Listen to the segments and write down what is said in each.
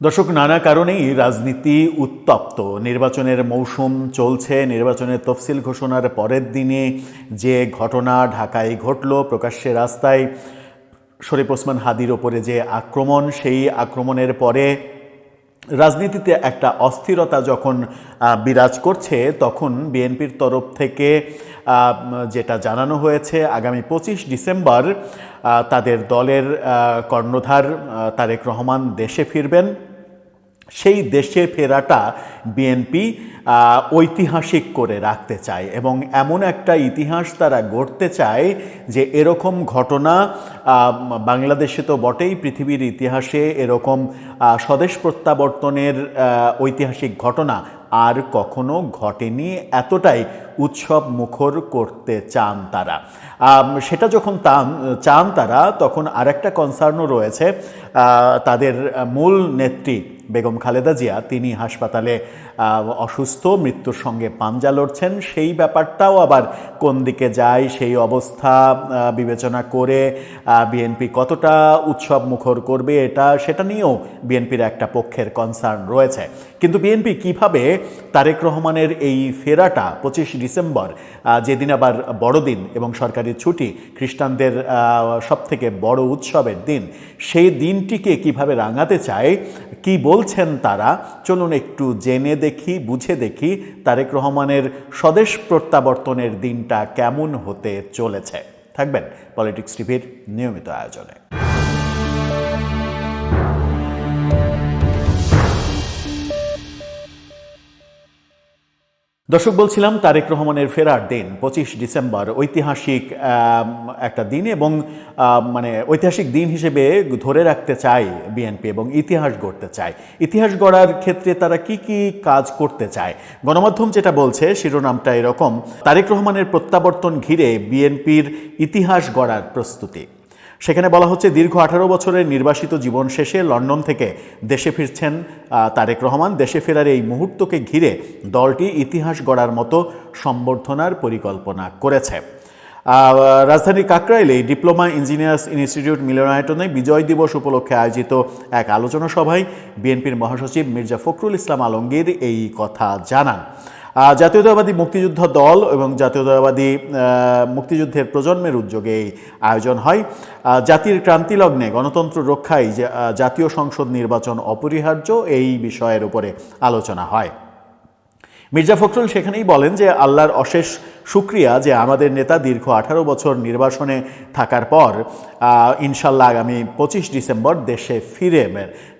দর্শক, নানা কারণেই রাজনীতি উত্তপ্ত। নির্বাচনের মৌসুম চলছে। নির্বাচনের তফসিল ঘোষণার পরের দিনে যে ঘটনা ঢাকায় ঘটল, প্রকাশ্যে রাস্তায় শরীফ ওসমান হাদির ওপরে যে আক্রমণ, সেই আক্রমণের পরে রাজনীতিতে একটা অস্থিরতা যখন বিরাজ করছে, তখন বিএনপির তরফ থেকে যেটা জানানো হয়েছে, আগামী 25 ডিসেম্বর তাদের দলের কর্ণধার তারেক রহমান দেশে ফিরবেন। সেই দেশে ফেরাটা বিএনপি ঐতিহাসিক করে রাখতে চায় এবং এমন একটা ইতিহাস তারা গড়তে চায় যে এরকম ঘটনা বাংলাদেশে তো বটেই, পৃথিবীর ইতিহাসে এরকম স্বদেশ প্রত্যাবর্তনের ঐতিহাসিক ঘটনা আর কখনো ঘটেনি। এতটাই উৎসব মুখর করতে চান তারা। সেটা যখন চান তারা, তখন আরেকটা কনসার্নও রয়েছে। তাদের মূল নেত্রী বেগম খালেদা জিয়া, তিনি হাসপাতালে অসুস্থ, মৃত্যুর সঙ্গে পাঞ্জা লড়ছেন। সেই ব্যাপারটাও আবার কোন দিকে যায়, সেই অবস্থা বিবেচনা করে বিএনপি কতটা উৎসব মুখর করবে সেটা নিয়েও বিএনপির একটা পক্ষের কনসার্ন রয়েছে। কিন্তু বিএনপি কিভাবে তারেক রহমানের এই ফেরাটা 25 ডিসেম্বর, যেদিন আবার বড়দিন এবং সরকারি ছুটি, খ্রিস্টানদের সবথেকে বড় উৎসবের দিন, সেই দিনটিকে কিভাবে রাঙাতে চায়, কি বলছেন তারা, চলুন একটু জেনে দেখি, বুঝে দেখি তারেক রহমানের স্বদেশ প্রত্যাবর্তনের দিনটা কেমন হতে চলেছে। থাকবেন পলিটিক্স টিভির নিয়মিত আয়োজনে। দর্শক, বলছিলাম তারেক রহমানের ফেরার দিন 25 ডিসেম্বর ঐতিহাসিক একটা দিন এবং ঐতিহাসিক দিন হিসেবে ধরে রাখতে চায় বিএনপি এবং ইতিহাস গড়তে চায়। ইতিহাস গড়ার ক্ষেত্রে তারা কি কি কাজ করতে চায়, গণমাধ্যম যেটা বলছে, শিরোনামটা এরকম: তারেক রহমানের প্রত্যাবর্তন ঘিরে বিএনপির ইতিহাস গড়ার প্রস্তুতি। সেখানে বলা হচ্ছে, দীর্ঘ 18 বছরের নির্বাসিত জীবন শেষে লন্ডন থেকে দেশে ফিরছেন তারেক রহমান। দেশে ফেরার এই মুহূর্তকে ঘিরে দলটি ইতিহাস গড়ার মতো সম্বর্ধনার পরিকল্পনা করেছে। রাজধানীর কাকরাইলে ডিপ্লোমা ইঞ্জিনিয়ার্স ইনস্টিটিউট মিলনায়তনে বিজয় দিবস উপলক্ষে আয়োজিত এক আলোচনা সভায় বিএনপির মহাসচিব মির্জা ফখরুল ইসলাম আলমগীর এই কথা জানান। জাতীয়তাবাদী মুক্তিযুদ্ধ দল এবং জাতীয়তাবাদী মুক্তিযুদ্ধের প্রজন্মের উদ্যোগে এই আয়োজন হয়। জাতির ক্রান্তি লগ্নে গণতন্ত্র রক্ষায় জাতীয় সংসদ নির্বাচন অপরিহার্য, এই বিষয়ের উপরে আলোচনা হয়। মির্জা ফখরুল সেখানেই বলেন যে আল্লাহর অশেষ শুকরিয়া যে আমাদের নেতা দীর্ঘ 18 বছর নির্বাসনে থাকার পর ইনশাল্লাহ আগামী 25 ডিসেম্বর দেশে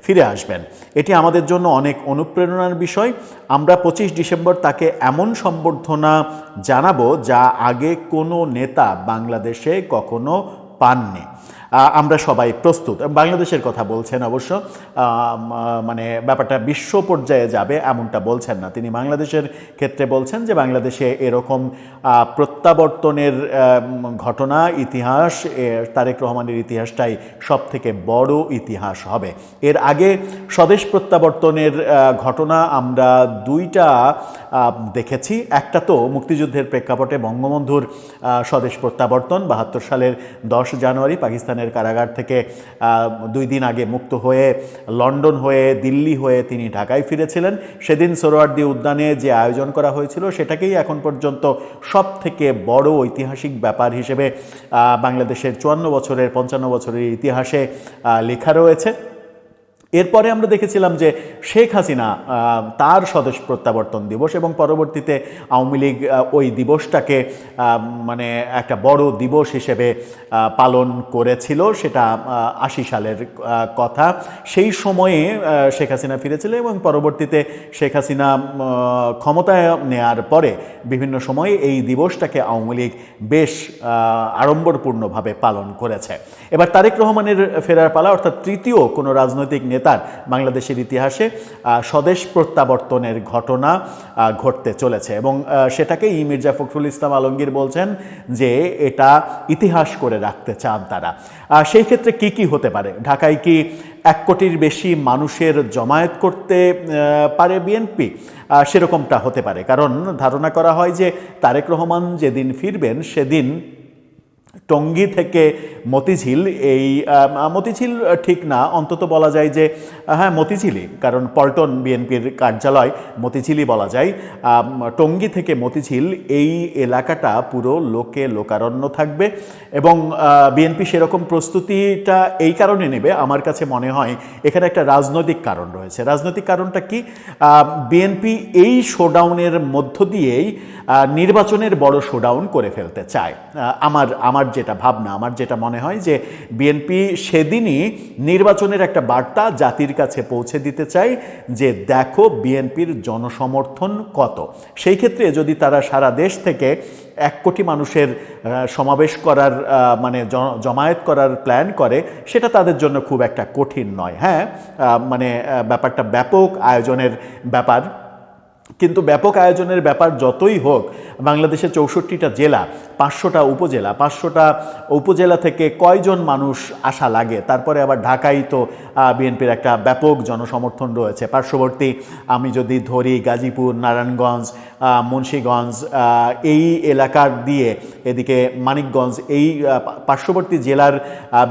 ফিরে আসবেন। এটি আমাদের জন্য অনেক অনুপ্রেরণার বিষয়। আমরা 25 ডিসেম্বর তাকে এমন সম্বর্ধনা জানাবো যা আগে কোনো নেতা বাংলাদেশে কখনো পাননি। আমরা সবাই প্রস্তুত। বাংলাদেশের কথা বলছেন অবশ্য, ব্যাপারটা বিশ্ব পর্যায়ে যাবে এমনটা বলছেন না তিনি। বাংলাদেশের ক্ষেত্রে বলছেন যে বাংলাদেশে এরকম প্রত্যাবর্তনের ঘটনা, ইতিহাস, তারেক রহমানের ইতিহাসটাই সব থেকে বড় ইতিহাস হবে। এর আগে স্বদেশ প্রত্যাবর্তনের ঘটনা আমরা দুইটা দেখেছি। একটা তো মুক্তিযুদ্ধের প্রেক্ষাপটে বঙ্গবন্ধুর স্বদেশ প্রত্যাবর্তন, 72 সালের 10 জানুয়ারি পাকিস্তানের কারাগার থেকে 2 দিন আগে মুক্ত হয়ে লন্ডন হয়ে দিল্লি হয়ে তিনি ঢাকায় ফিরেছিলেন। সেদিন সোহরাওয়ার্দী উদ্যানে যে আয়োজন করা হয়েছিল, সেটাকেই এখন পর্যন্ত সব থেকে বড় ঐতিহাসিক ব্যাপার হিসেবে বাংলাদেশের 54 বছরের 55 বছরের ইতিহাসে লেখা রয়েছে। এরপরে আমরা দেখেছিলাম যে শেখ হাসিনা তার স্বদেশ প্রত্যাবর্তন দিবস, এবং পরবর্তীতে আওয়ামী লীগ ওই দিবসটাকে একটা বড় দিবস হিসেবে পালন করেছিল। সেটা 80 সালের কথা। সেই সময়ে শেখ হাসিনা ফিরেছিল এবং পরবর্তীতে শেখ হাসিনা ক্ষমতায় নেয়ার পরে বিভিন্ন সময়ে এই দিবসটাকে আওয়ামী লীগ বেশ আড়ম্বরপূর্ণভাবে পালন করেছে। এবার তারেক রহমানের ফেরার পালা, অর্থাৎ তৃতীয় কোনো রাজনৈতিক নেতার বাংলাদেশের ইতিহাসে স্বদেশ প্রত্যাবর্তনের ঘটনা ঘটতে চলেছে এবং সেটাকেই মির্জা ফখরুল ইসলাম আলমগীর বলছেন যে এটা ইতিহাস করে রাখতে চান তারা। সেই ক্ষেত্রে কি কি হতে পারে? ঢাকায় কি 1 কোটির বেশি মানুষের জমায়েত করতে পারে বিএনপি? সেরকমটা হতে পারে, কারণ ধারণা করা হয় যে তারেক রহমান যেদিন ফিরবেন সেদিন টঙ্গী থেকে মতিঝিল, এই মতিঝিল ঠিক না, অন্তত বলা যায় যে হ্যাঁ মতিঝিলই, কারণ পল্টন বিএনপির কার্যালয় মতিঝিলই বলা যায়। টঙ্গী থেকে মতিঝিল এই এলাকাটা পুরো লোকারণ্য থাকবে এবং বিএনপি সেরকম প্রস্তুতিটা এই কারণে নেবে, আমার কাছে মনে হয় এখানে একটা রাজনৈতিক কারণ রয়েছে। রাজনৈতিক কারণটা কি? বিএনপি এই শোডাউনের মধ্য দিয়েই নির্বাচনের বড় শোডাউন করে ফেলতে চায়। আমার যেটা ভাবনা, আমার যেটা মনে হয় যে বিএনপি সেদিনই নির্বাচনের একটা বার্তা জাতির কাছে পৌঁছে দিতে চায় যে দেখো বিএনপির জনসমর্থন কত। সেই ক্ষেত্রে যদি তারা সারা দেশ থেকে 1 কোটি মানুষের সমাবেশ করার মানে জমায়েত করার প্ল্যান করে, সেটা তাদের জন্য খুব একটা কঠিন নয়। হ্যাঁ, মানে ব্যাপারটা ব্যাপক আয়োজনের ব্যাপার, কিন্তু ব্যাপক আয়োজনের ব্যাপার যতই হোক, বাংলাদেশে 64টা জেলা, 500টা উপজেলা, 500টা উপজেলা থেকে কয়জন মানুষ আসা লাগে? তারপরে আবার ঢাকায় তো বিএনপির একটা ব্যাপক জনসমর্থন রয়েছে। পার্শ্ববর্তী আমি যদি ধরি গাজীপুর, নারায়ণগঞ্জ, মুন্সিগঞ্জ, এই এলাকার দিয়ে এদিকে মানিকগঞ্জ, এই পার্শ্ববর্তী জেলার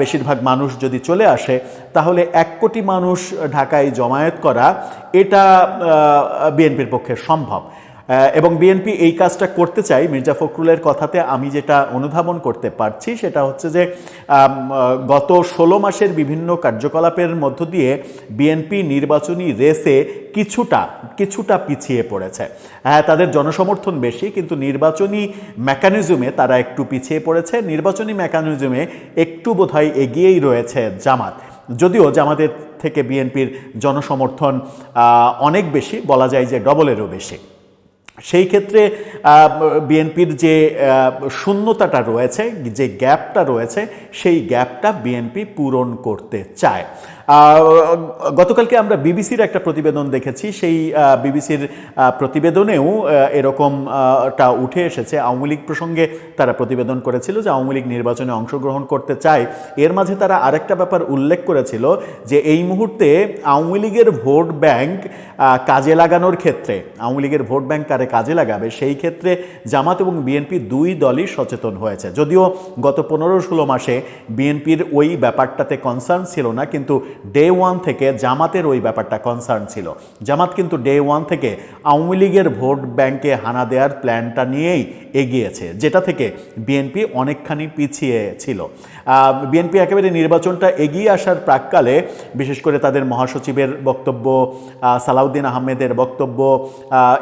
বেশিরভাগ মানুষ যদি চলে আসে, তাহলে 1 কোটি মানুষ ঢাকায় জমায়েত করা এটা বিএনপির পক্ষে সম্ভব। এবং বিএনপি এই কাজটা করতে চাই। মির্জা ফখরুলের কথাতে আমি যেটা অনুধাবন করতে পারছি সেটা হচ্ছে যে গত 16 মাসের বিভিন্ন কার্যকলাপের মধ্য দিয়ে বিএনপি নির্বাচনী রেসে কিছুটা পিছিয়ে পড়েছে। হ্যাঁ, তাদের জনসমর্থন বেশি, কিন্তু নির্বাচনী মেকানিজমে তারা একটু পিছিয়ে পড়েছে। নির্বাচনী মেকানিজমে একটু বোধহয় এগিয়েই রয়েছে জামাত, যদিও জামাতের থেকে বিএনপির জনসমর্থন অনেক বেশি, বলা যায় যে ডবলেরও বেশি। সেই ক্ষেত্রে বিএনপির যে শূন্যতাটা রয়েছে, যে গ্যাপটা রয়েছে, সেই গ্যাপটা বিএনপি পূরণ করতে চায়। গতকালকে আমরা বিবিসির একটা প্রতিবেদন দেখেছি, সেই বিবিসির প্রতিবেদনেও এরকমটা উঠে এসেছে। আওয়ামী লীগ প্রসঙ্গে তারা প্রতিবেদন করেছিল যে আওয়ামী লীগ নির্বাচনে অংশগ্রহণ করতে চায়। এর মাঝে তারা আরেকটা ব্যাপার উল্লেখ করেছিল যে এই মুহূর্তে আওয়ামী লীগের ভোট ব্যাংক কাজে লাগানোর ক্ষেত্রে, আওয়ামী লীগের ভোট ব্যাংক কারে কাজে লাগাবে সেই ক্ষেত্রে জামাত এবং বিএনপি দুই দলই সচেতন হয়েছে। যদিও গত 15-16 মাসে বিএনপির ওই ব্যাপারটাতে কনসার্ন ছিল না, কিন্তু ডে 1 থেকে জামাতের ওই ব্যাপারটা কনসার্ন ছিল। জামাত কিন্তু ডে 1 থেকে আওয়ামী লীগের ভোট ব্যাংকে হানা দেওয়ার প্ল্যানটা নিয়েই এগিয়েছে, যেটা থেকে বিএনপি অনেকখানি পিছিয়ে ছিল। বিএনপি একেবারে নির্বাচনটা এগিয়ে আসার প্রাক্কালে, বিশেষ করে তাদের মহাসচিবের বক্তব্য, সালাউদ্দিন আহমেদের বক্তব্য,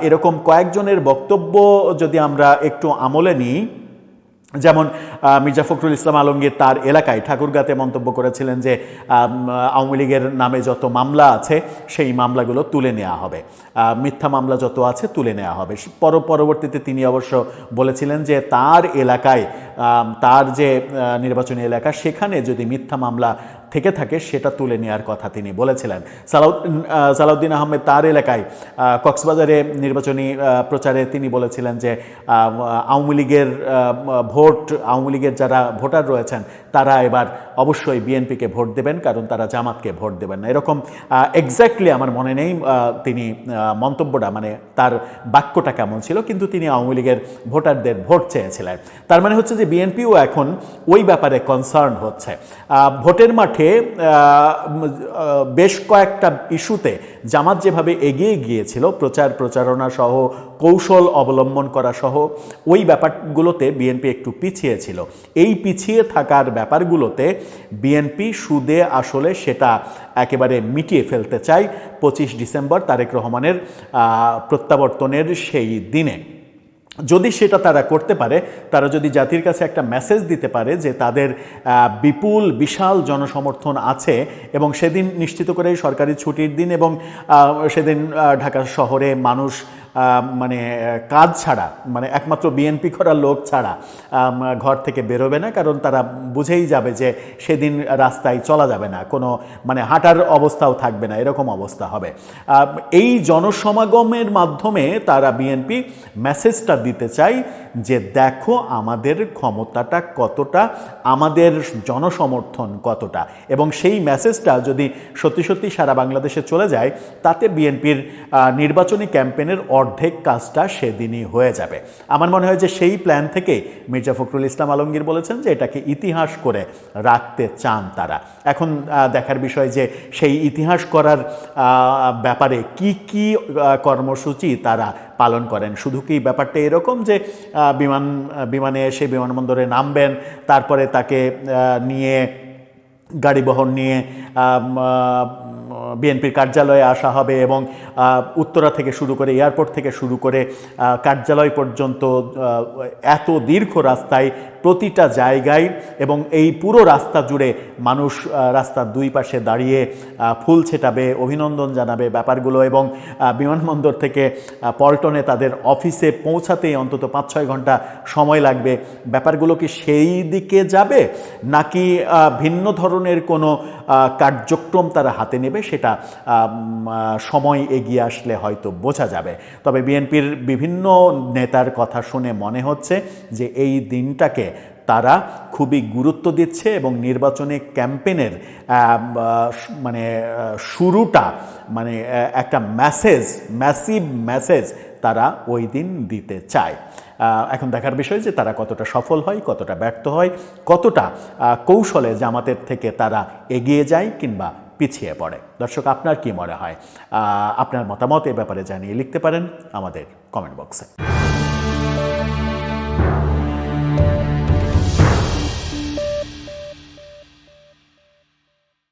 এরকম কয়েকজনের বক্তব্য যদি আমরা একটু আমলে নিই, যেমন মির্জা ফখরুল ইসলাম আলমগীর তার এলাকায় ঠাকুরগাঁতে মন্তব্য করেছিলেন যে আওয়ামী লীগের নামে যত মামলা আছে সেই মামলাগুলো তুলে নেওয়া হবে, মিথ্যা মামলা যত আছে তুলে নেওয়া হবে। পরবর্তীতে তিনি অবশ্য বলেছিলেন যে তার এলাকায়, তার যে নির্বাচনী এলাকা, সেখানে যদি মিথ্যা মামলা থেকে থাকে সেটা তুলে নেওয়ার কথা তিনি বলেছিলেন। সালাউদ্দিন আহমেদ তার এলাকায় কক্সবাজারে নির্বাচনী প্রচারে তিনি বলেছিলেন যে আওয়ামী লীগের আওয়ামী লীগের যারা ভোটার রয়েছেন তারা এবার অবশ্যই বিএনপিকে ভোট দেবেন, কারণ তারা জামাতকে ভোট দেবেন না। এরকম এক্স্যাক্টলি আমার মনে নেই তিনি মন্তব্যটা, মানে তার বাক্যটা কেমন ছিল, কিন্তু তিনি আওয়ামী লীগের ভোটারদের ভোট চেয়েছিলেন। তার মানে হচ্ছে যে বিএনপিও এখন ওই ব্যাপারে কনসার্ন হচ্ছে। ভোটের মাঠে বেশ কয়েকটা ইস্যুতে জামাত যেভাবে এগিয়ে গিয়েছিল, প্রচারণা সহ, কৌশল অবলম্বন করা সহ, ওই ব্যাপারগুলোতে বিএনপি একটু পিছিয়ে ছিল। এই পিছিয়ে থাকার ব্যাপারগুলোতে বিএনপি সুদে আসলে সেটা একেবারে মিটিয়ে ফেলতে চায় 25 ডিসেম্বর তারেক রহমানের প্রত্যাবর্তনের সেই দিনে। যদি সেটা তারা করতে পারে, তারা যদি জাতির কাছে একটা মেসেজ দিতে পারে যে তাদের বিশাল জনসমর্থন আছে, এবং সেদিন নিশ্চিত করে সরকারি ছুটির দিন, এবং সেদিন ঢাকা শহরে মানুষ মানে কাজ ছাড়া, মানে একমাত্র বিএনপি করার লোক ছাড়া ঘর থেকে বেরোবে না, কারণ তারা বুঝেই যাবে যে সেদিন রাস্তায় চলা যাবে না, কোনো মানে হাঁটার অবস্থাও থাকবে না, এরকম অবস্থা হবে। এই জনসমাগমের মাধ্যমে তারা বিএনপি মেসেজটা দিতে চাই যে দেখো আমাদের ক্ষমতাটা কতটা, আমাদের জনসমর্থন কতটা, এবং সেই মেসেজটা যদি সত্যি সত্যি সারা বাংলাদেশে চলে যায়, তাতে বিএনপির নির্বাচনী ক্যাম্পেইনের অর্ধেক কাজটা সেদিনই হয়ে যাবে। আমার মনে হয় যে সেই প্ল্যান থেকে মির্জা ফখরুল ইসলাম আলমগীর বলেছেন যে এটাকে ইতিহাস করে রাখতে চান তারা। এখন দেখার বিষয় যে সেই ইতিহাস করার ব্যাপারে কি কর্মসূচি তারা পালন করেন। শুধু কি ব্যাপারটা এরকম যে বিমানে এসে বিমানবন্দরে নামবেন, তারপরে তাকে নিয়ে গাড়ি বহন নিয়ে বিএনপির কার্যালয়ে আসা হবে এবং উত্তরা থেকে শুরু করে, এয়ারপোর্ট থেকে শুরু করে কার্যালয় পর্যন্ত এত দীর্ঘ রাস্তায় প্রতিটা জায়গায় এবং এই পুরো রাস্তা জুড়ে মানুষ রাস্তার দুই পাশে দাঁড়িয়ে ফুল ছেটাবে, অভিনন্দন জানাবে ব্যাপারগুলো, এবং বিমানবন্দর থেকে পল্টনে তাদের অফিসে পৌঁছাতেই অন্তত 5-6 ঘন্টা সময় লাগবে। ব্যাপারগুলো কি সেই দিকে যাবে, নাকি ভিন্ন ধরনের কোনো কার্যক্রম তারা হাতে নেবে, সেটা সময় এগিয়ে আসলে হয়তো বোঝা যাবে। তবে বিএনপির বিভিন্ন নেতার কথা শুনে মনে হচ্ছে যে এই দিনটাকে তারা খুবই গুরুত্ব দিচ্ছে এবং নির্বাচনী ক্যাম্পেইনের মানে শুরুটা, মানে একটা ম্যাসিভ মেসেজ তারা ওই দিন দিতে চায়। এখন দেখার বিষয় যে তারা কতটা সফল হয়, কতটা ব্যর্থ হয়, কতটা কৌশলে জামাতের থেকে তারা এগিয়ে যায় কিংবা পিছিয়ে পড়ে। দর্শক, আপনার কি মনে হয়? আপনার মতামত এ ব্যাপারে জানিয়ে লিখতে পারেন আমাদের কমেন্ট বক্সে।